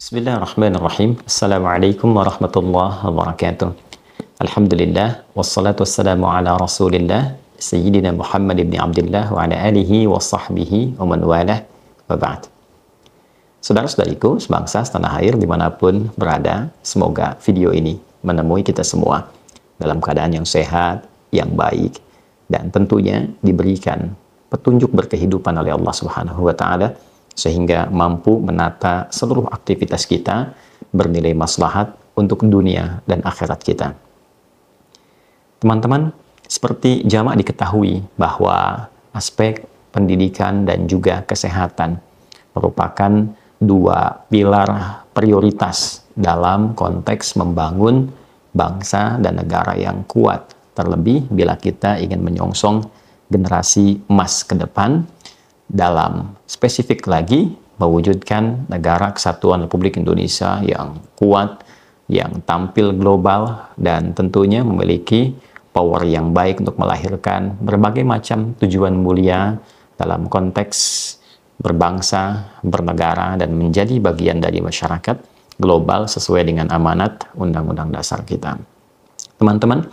Bismillahirrahmanirrahim. Assalamualaikum warahmatullahi wabarakatuh. Alhamdulillah, wassalatu wassalamu ala rasulillah, Sayyidina Muhammad ibn Abdullah wa ala alihi wa sahbihi wa man walah wa ba'd. Saudara-saudariku, sebangsa setanah air dimanapun berada, semoga video ini menemui kita semua dalam keadaan yang sehat, yang baik, dan tentunya diberikan petunjuk berkehidupan oleh Allah Subhanahu wa Ta'ala, sehingga mampu menata seluruh aktivitas kita bernilai maslahat untuk dunia dan akhirat kita. Teman-teman, seperti jamak diketahui bahwa aspek pendidikan dan juga kesehatan merupakan dua pilar prioritas dalam konteks membangun bangsa dan negara yang kuat, terlebih bila kita ingin menyongsong generasi emas ke depan, dalam spesifik lagi mewujudkan negara kesatuan Republik Indonesia yang kuat, yang tampil global, dan tentunya memiliki power yang baik untuk melahirkan berbagai macam tujuan mulia dalam konteks berbangsa, bernegara, dan menjadi bagian dari masyarakat global sesuai dengan amanat Undang-Undang Dasar kita. Teman-teman,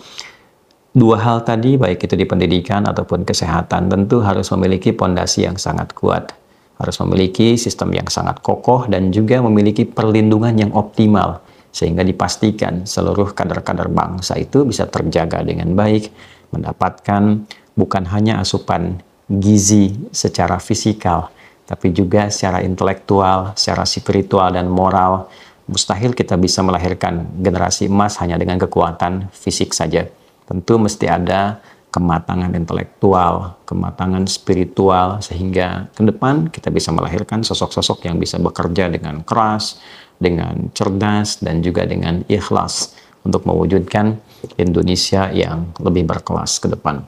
dua hal tadi, baik itu di pendidikan ataupun kesehatan, tentu harus memiliki pondasi yang sangat kuat, harus memiliki sistem yang sangat kokoh, dan juga memiliki perlindungan yang optimal, sehingga dipastikan seluruh kader-kader bangsa itu bisa terjaga dengan baik, mendapatkan bukan hanya asupan gizi secara fisikal, tapi juga secara intelektual, secara spiritual dan moral. Mustahil kita bisa melahirkan generasi emas hanya dengan kekuatan fisik saja. Tentu mesti ada kematangan intelektual, kematangan spiritual, sehingga ke depan kita bisa melahirkan sosok-sosok yang bisa bekerja dengan keras, dengan cerdas, dan juga dengan ikhlas untuk mewujudkan Indonesia yang lebih berkelas ke depan.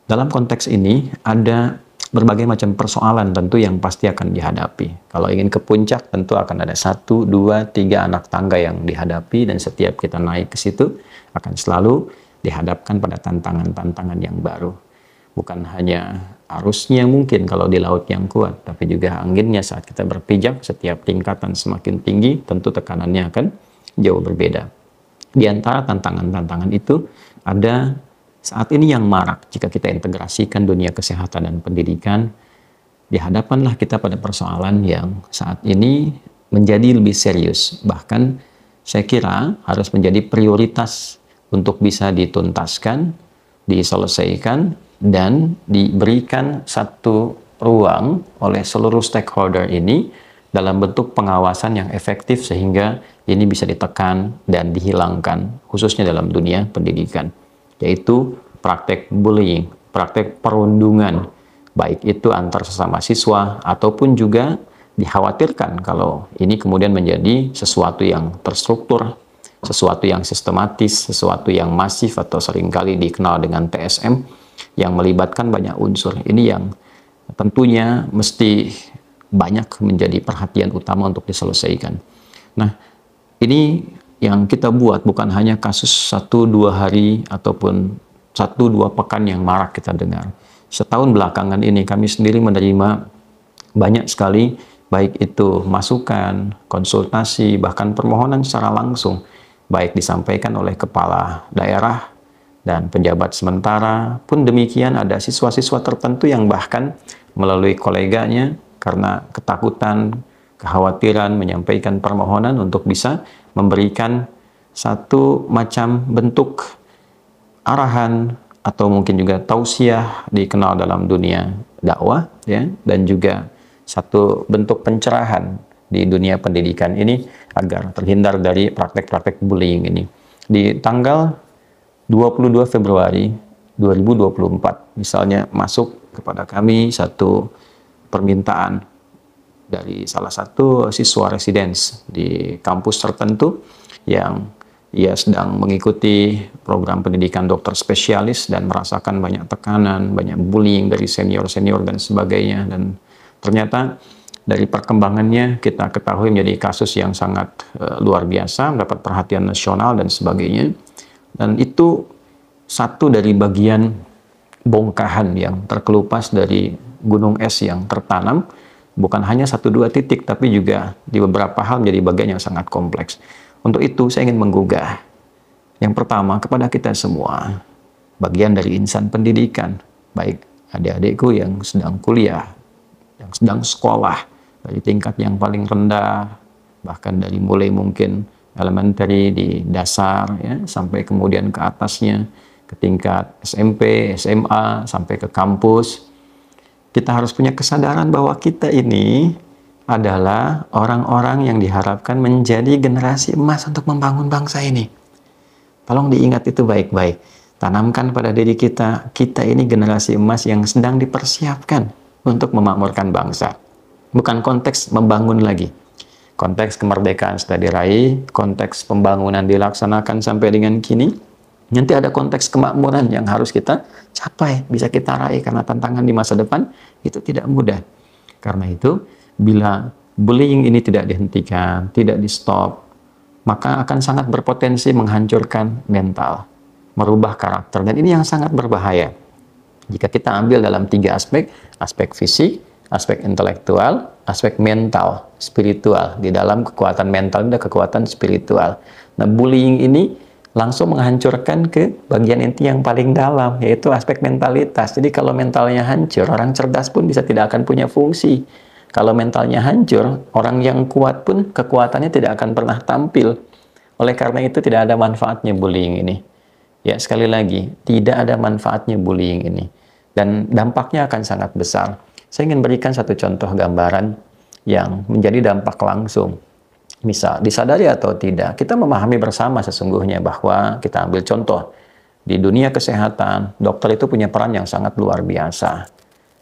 Dalam konteks ini ada berbagai macam persoalan tentu yang pasti akan dihadapi. Kalau ingin ke puncak tentu akan ada 1, 2, 3 anak tangga yang dihadapi, dan setiap kita naik ke situ akan selalu dihadapkan pada tantangan-tantangan yang baru. Bukan hanya arusnya mungkin kalau di laut yang kuat, tapi juga anginnya saat kita berpijak. Setiap tingkatan semakin tinggi, tentu tekanannya akan jauh berbeda. Di antara tantangan-tantangan itu ada saat ini yang marak jika kita integrasikan dunia kesehatan dan pendidikan. Dihadapanlah kita pada persoalan yang saat ini menjadi lebih serius. Bahkan saya kira harus menjadi prioritas untuk bisa dituntaskan, diselesaikan, dan diberikan satu ruang oleh seluruh stakeholder ini dalam bentuk pengawasan yang efektif, sehingga ini bisa ditekan dan dihilangkan, khususnya dalam dunia pendidikan, yaitu praktek bullying, praktek perundungan, baik itu antar sesama siswa ataupun juga dikhawatirkan kalau ini kemudian menjadi sesuatu yang terstruktur, sesuatu yang sistematis, sesuatu yang masif, atau seringkali dikenal dengan TSM, yang melibatkan banyak unsur. Ini yang tentunya mesti banyak menjadi perhatian utama untuk diselesaikan. Nah, ini yang kita buat bukan hanya kasus 1-2 hari ataupun 1-2 pekan yang marak kita dengar. Setahun belakangan ini kami sendiri menerima banyak sekali, baik itu masukan, konsultasi, bahkan permohonan secara langsung, baik disampaikan oleh kepala daerah dan penjabat sementara, pun demikian ada siswa-siswa tertentu yang bahkan melalui koleganya karena ketakutan, kekhawatiran menyampaikan permohonan untuk bisa memberikan satu macam bentuk arahan atau mungkin juga tausiah, dikenal dalam dunia dakwah, ya, dan juga satu bentuk pencerahan di dunia pendidikan ini agar terhindar dari praktek-praktek bullying ini. Di tanggal 22 Februari 2024 misalnya masuk kepada kami satu permintaan dari salah satu siswa residence di kampus tertentu yang ia sedang mengikuti program pendidikan dokter spesialis dan merasakan banyak tekanan, banyak bullying dari senior-senior dan sebagainya, dan ternyata dari perkembangannya kita ketahui menjadi kasus yang sangat luar biasa, mendapat perhatian nasional dan sebagainya. Dan itu satu dari bagian bongkahan yang terkelupas dari gunung es yang tertanam Bukan hanya satu dua titik, tapi juga di beberapa hal menjadi bagian yang sangat kompleks. Untuk itu, saya ingin menggugah. Yang pertama, kepada kita semua, bagian dari insan pendidikan, baik adik-adikku yang sedang kuliah, yang sedang sekolah, dari tingkat yang paling rendah, bahkan dari mulai mungkin elementary di dasar, ya, sampai kemudian ke atasnya, ke tingkat SMP, SMA, sampai ke kampus. Kita harus punya kesadaran bahwa kita ini adalah orang-orang yang diharapkan menjadi generasi emas untuk membangun bangsa ini. Tolong diingat itu baik-baik. Tanamkan pada diri kita, kita ini generasi emas yang sedang dipersiapkan untuk memakmurkan bangsa. Bukan konteks membangun lagi. Konteks kemerdekaan sudah diraih, konteks pembangunan dilaksanakan sampai dengan kini. Nanti ada konteks kemakmuran yang harus kita capai, bisa kita raih, karena tantangan di masa depan itu tidak mudah. Karena itu, bila bullying ini tidak dihentikan, tidak di-stop, maka akan sangat berpotensi menghancurkan mental, merubah karakter. Dan ini yang sangat berbahaya. Jika kita ambil dalam 3 aspek, aspek fisik, aspek intelektual, aspek mental, spiritual. Di dalam kekuatan mental ada kekuatan spiritual. Nah, bullying ini langsung menghancurkan ke bagian inti yang paling dalam, yaitu aspek mentalitas. Jadi kalau mentalnya hancur, orang cerdas pun bisa tidak akan punya fungsi. Kalau mentalnya hancur, orang yang kuat pun kekuatannya tidak akan pernah tampil. Oleh karena itu tidak ada manfaatnya bullying ini. Ya, sekali lagi, tidak ada manfaatnya bullying ini. Dan dampaknya akan sangat besar. Saya ingin berikan satu contoh gambaran yang menjadi dampak langsung. Misal, disadari atau tidak, kita memahami bersama sesungguhnya bahwa kita ambil contoh. Di dunia kesehatan, dokter itu punya peran yang sangat luar biasa.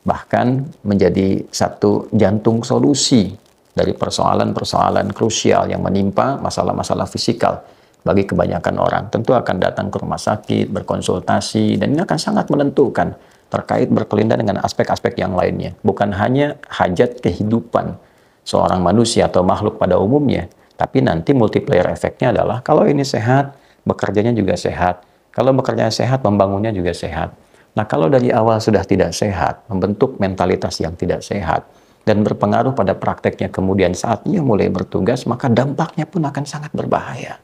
Bahkan menjadi satu jantung solusi dari persoalan-persoalan krusial yang menimpa masalah-masalah fisikal bagi kebanyakan orang. Tentu akan datang ke rumah sakit, berkonsultasi, dan ini akan sangat menentukan terkait berkelindan dengan aspek-aspek yang lainnya. Bukan hanya hajat kehidupan seorang manusia atau makhluk pada umumnya, tapi nanti multiplier efeknya adalah kalau ini sehat, bekerjanya juga sehat. Kalau bekerjanya sehat, membangunnya juga sehat. Nah, kalau dari awal sudah tidak sehat, membentuk mentalitas yang tidak sehat, dan berpengaruh pada prakteknya kemudian saat ia mulai bertugas, maka dampaknya pun akan sangat berbahaya.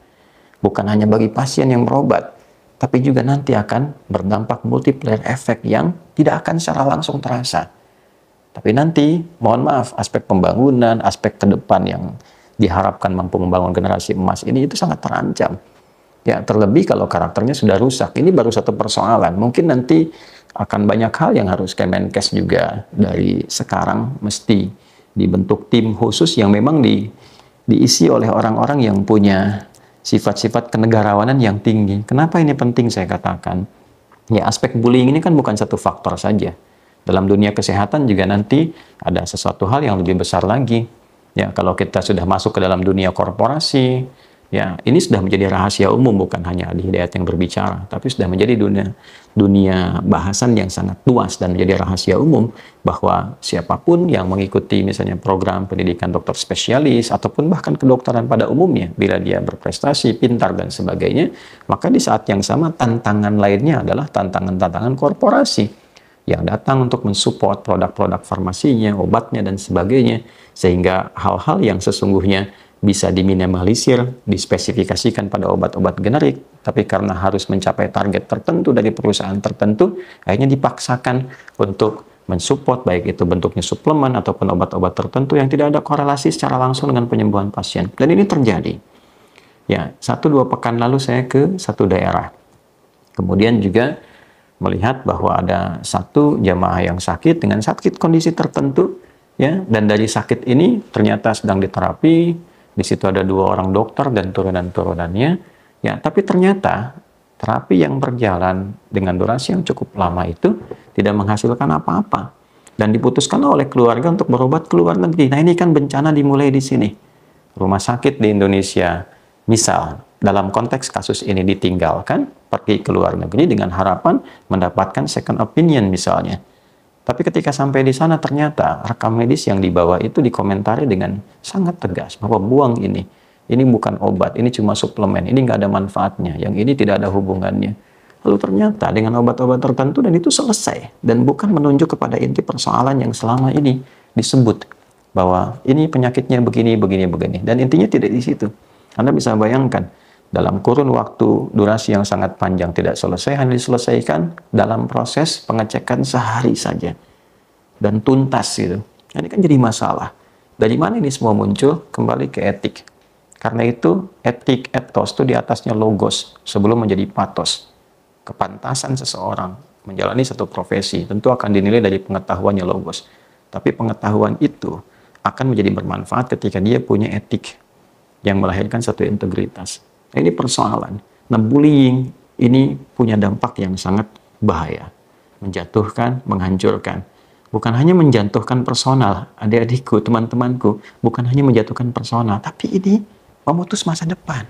Bukan hanya bagi pasien yang berobat, tapi juga nanti akan berdampak multiplier efek yang tidak akan secara langsung terasa. Tapi nanti, mohon maaf, aspek pembangunan, aspek ke depan yang diharapkan mampu membangun generasi emas ini itu sangat terancam. Ya, terlebih kalau karakternya sudah rusak. Ini baru satu persoalan. Mungkin nanti akan banyak hal yang harus Kemenkes juga dari sekarang mesti dibentuk tim khusus yang memang diisi oleh orang-orang yang punya sifat-sifat kenegarawanan yang tinggi. Kenapa ini penting saya katakan? Ya, aspek bullying ini kan bukan satu faktor saja. Dalam dunia kesehatan juga nanti ada sesuatu hal yang lebih besar lagi. Ya, kalau kita sudah masuk ke dalam dunia korporasi, ya, ini sudah menjadi rahasia umum, bukan hanya Ali Hidayat yang berbicara, tapi sudah menjadi dunia bahasan yang sangat luas dan menjadi rahasia umum bahwa siapapun yang mengikuti misalnya program pendidikan dokter spesialis ataupun bahkan kedokteran pada umumnya, bila dia berprestasi, pintar dan sebagainya, maka di saat yang sama tantangan lainnya adalah tantangan-tantangan korporasi yang datang untuk mensupport produk-produk farmasinya, obatnya, dan sebagainya, sehingga hal-hal yang sesungguhnya bisa diminimalisir, dispesifikasikan pada obat-obat generik, tapi karena harus mencapai target tertentu dari perusahaan tertentu, akhirnya dipaksakan untuk mensupport, baik itu bentuknya suplemen ataupun obat-obat tertentu yang tidak ada korelasi secara langsung dengan penyembuhan pasien. Dan ini terjadi. Ya, 1-2 pekan lalu saya ke satu daerah. Kemudian juga melihat bahwa ada satu jamaah yang sakit dengan sakit kondisi tertentu, ya, dan dari sakit ini ternyata sedang diterapi. Di situ ada 2 orang dokter dan turunan-turunannya, ya, tapi ternyata terapi yang berjalan dengan durasi yang cukup lama itu tidak menghasilkan apa-apa dan diputuskan oleh keluarga untuk berobat ke luar negeri. Nah, ini kan bencana dimulai di sini. Rumah sakit di Indonesia, misal dalam konteks kasus ini ditinggalkan, pergi ke luar negeri dengan harapan mendapatkan second opinion misalnya. Tapi ketika sampai di sana ternyata rekam medis yang dibawa itu dikomentari dengan sangat tegas bahwa buang ini bukan obat, ini cuma suplemen, ini nggak ada manfaatnya, yang ini tidak ada hubungannya. Lalu ternyata dengan obat-obat tertentu dan itu selesai dan bukan menunjuk kepada inti persoalan yang selama ini disebut. bahwa ini penyakitnya begini, begini, begini. Dan intinya tidak di situ. Anda bisa bayangkan, dalam kurun waktu durasi yang sangat panjang tidak selesai, hanya diselesaikan dalam proses pengecekan sehari saja. Dan tuntas gitu. Ini kan jadi masalah. Dari mana ini semua muncul? Kembali ke etik. Karena itu, etik, etos itu di atasnya logos sebelum menjadi patos. Kepantasan seseorang menjalani satu profesi tentu akan dinilai dari pengetahuannya logos. Tapi pengetahuan itu akan menjadi bermanfaat ketika dia punya etik yang melahirkan satu integritas. Nah, ini persoalan. Nah, bullying ini punya dampak yang sangat bahaya. Menjatuhkan, menghancurkan. Bukan hanya menjatuhkan personal, adik-adikku, teman-temanku, bukan hanya menjatuhkan personal, tapi ini memutus masa depan.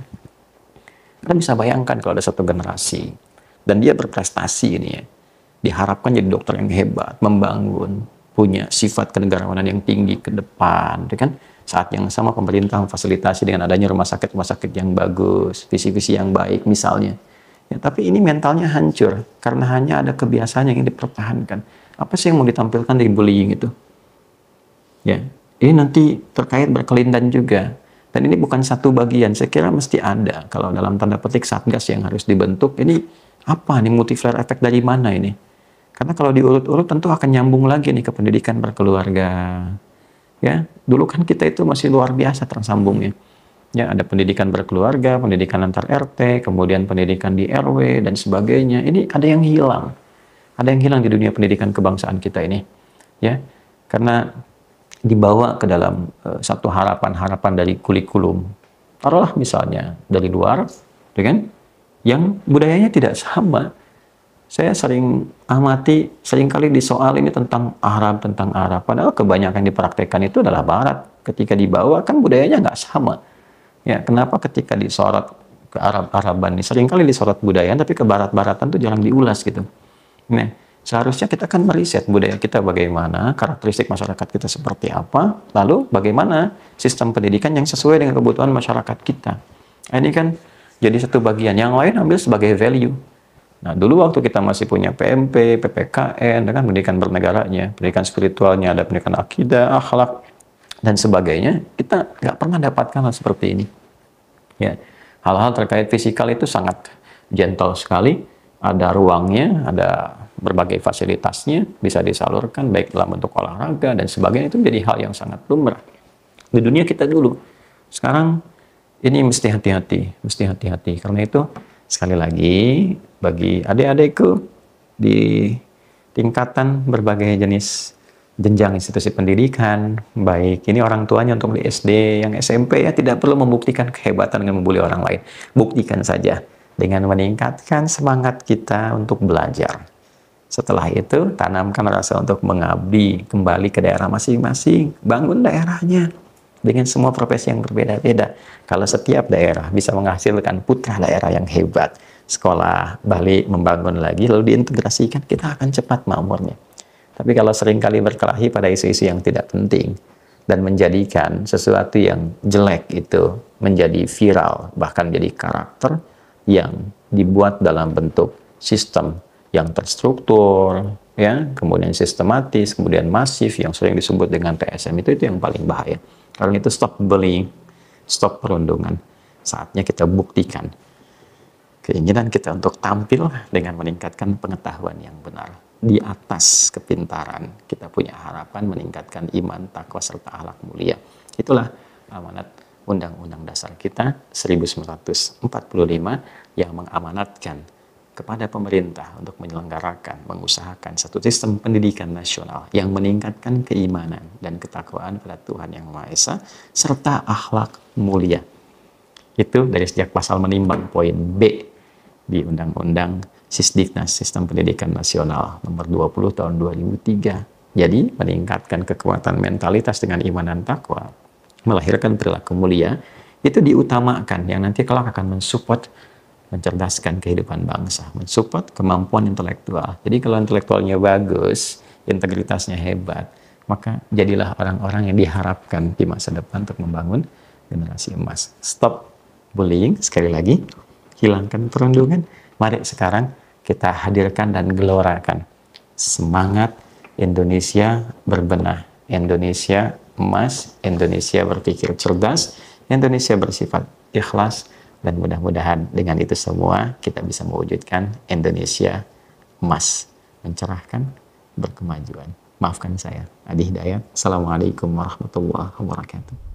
Kita bisa bayangkan kalau ada satu generasi, dan dia berprestasi ini ya, diharapkan jadi dokter yang hebat, membangun, punya sifat kenegarawanan yang tinggi ke depan, kan? Saat yang sama pemerintah memfasilitasi dengan adanya rumah sakit yang bagus, visi-visi yang baik misalnya. Ya, tapi ini mentalnya hancur, karena hanya ada kebiasaan yang ingin dipertahankan. Apa sih yang mau ditampilkan dari bullying itu? Ya, ini nanti terkait berkelindan juga. Dan ini bukan satu bagian, saya kira mesti ada. Kalau dalam tanda petik satgas yang harus dibentuk, ini apa nih multiplier efek dari mana ini? Karena kalau diurut-urut tentu akan nyambung lagi nih ke pendidikan berkeluarga. Ya, dulu kan kita itu masih luar biasa tersambungnya. Ya, ada pendidikan berkeluarga, pendidikan antar RT, kemudian pendidikan di RW dan sebagainya. Ini ada yang hilang. Ada yang hilang di dunia pendidikan kebangsaan kita ini. Ya, karena dibawa ke dalam satu harapan-harapan dari kurikulum. Taruhlah misalnya dari luar, kan? Yang budayanya tidak sama. Saya sering amati, seringkali disoal ini tentang Arab, padahal kebanyakan yang dipraktekkan itu adalah Barat. Ketika dibawa kan budayanya nggak sama. Ya, kenapa ketika disorot ke Arab-Araban ini seringkali disorot budaya, tapi ke Barat-Baratan tuh jarang diulas gitu. Nah, seharusnya kita kan meriset budaya kita bagaimana, karakteristik masyarakat kita seperti apa, lalu bagaimana sistem pendidikan yang sesuai dengan kebutuhan masyarakat kita. Nah, ini kan jadi satu bagian, yang lain ambil sebagai value. Nah, dulu waktu kita masih punya PMP, PPKN, dengan pendidikan bernegaranya, pendidikan spiritualnya, ada pendidikan akidah, akhlak, dan sebagainya, kita nggak pernah dapatkan hal seperti ini. Ya, hal-hal terkait fisikal itu sangat gentle sekali, ada ruangnya, ada berbagai fasilitasnya, bisa disalurkan baik dalam bentuk olahraga dan sebagainya, itu menjadi hal yang sangat lumrah di dunia kita dulu. Sekarang ini mesti hati-hati, karena itu sekali lagi bagi adik-adikku di tingkatan berbagai jenis jenjang institusi pendidikan, baik ini orang tuanya untuk di SD, yang SMP ya tidak perlu membuktikan kehebatan dengan membuli orang lain, buktikan saja dengan meningkatkan semangat kita untuk belajar. Setelah itu, tanamkan rasa untuk mengabdi kembali ke daerah masing-masing. Bangun daerahnya dengan semua profesi yang berbeda-beda. Kalau setiap daerah bisa menghasilkan putra daerah yang hebat, sekolah balik membangun lagi, lalu diintegrasikan, kita akan cepat makmurnya. Tapi kalau seringkali berkelahi pada isu-isu yang tidak penting, dan menjadikan sesuatu yang jelek itu menjadi viral, bahkan jadi karakter, yang dibuat dalam bentuk sistem yang terstruktur, ya, kemudian sistematis, kemudian masif, yang sering disebut dengan TSM, itu yang paling bahaya. Karena itu stop bullying, stop perundungan. Saatnya kita buktikan keinginan kita untuk tampil dengan meningkatkan pengetahuan yang benar. Di atas kepintaran, kita punya harapan meningkatkan iman, takwa, serta akhlak mulia. Itulah amanat Undang-Undang Dasar kita 1945 yang mengamanatkan kepada pemerintah untuk menyelenggarakan, mengusahakan satu sistem pendidikan nasional yang meningkatkan keimanan dan ketakwaan pada Tuhan Yang Maha Esa serta akhlak mulia. Itu dari sejak pasal menimbang poin B di Undang-Undang Sisdiknas Sistem Pendidikan Nasional nomor 20 tahun 2003. Jadi meningkatkan kekuatan mentalitas dengan iman dan takwa, melahirkan perilaku mulia, itu diutamakan yang nanti kelak akan mensupport, mencerdaskan kehidupan bangsa, mensupport kemampuan intelektual. Jadi kalau intelektualnya bagus, integritasnya hebat, maka jadilah orang-orang yang diharapkan di masa depan untuk membangun generasi emas. Stop bullying, sekali lagi, hilangkan perundungan. Mari sekarang kita hadirkan dan gelorakan semangat Indonesia berbenah, Indonesia emas, Indonesia berpikir cerdas, Indonesia bersifat ikhlas, dan mudah-mudahan dengan itu semua kita bisa mewujudkan Indonesia emas, mencerahkan, berkemajuan. Maafkan saya, Adi Hidayat. Assalamualaikum warahmatullahi wabarakatuh.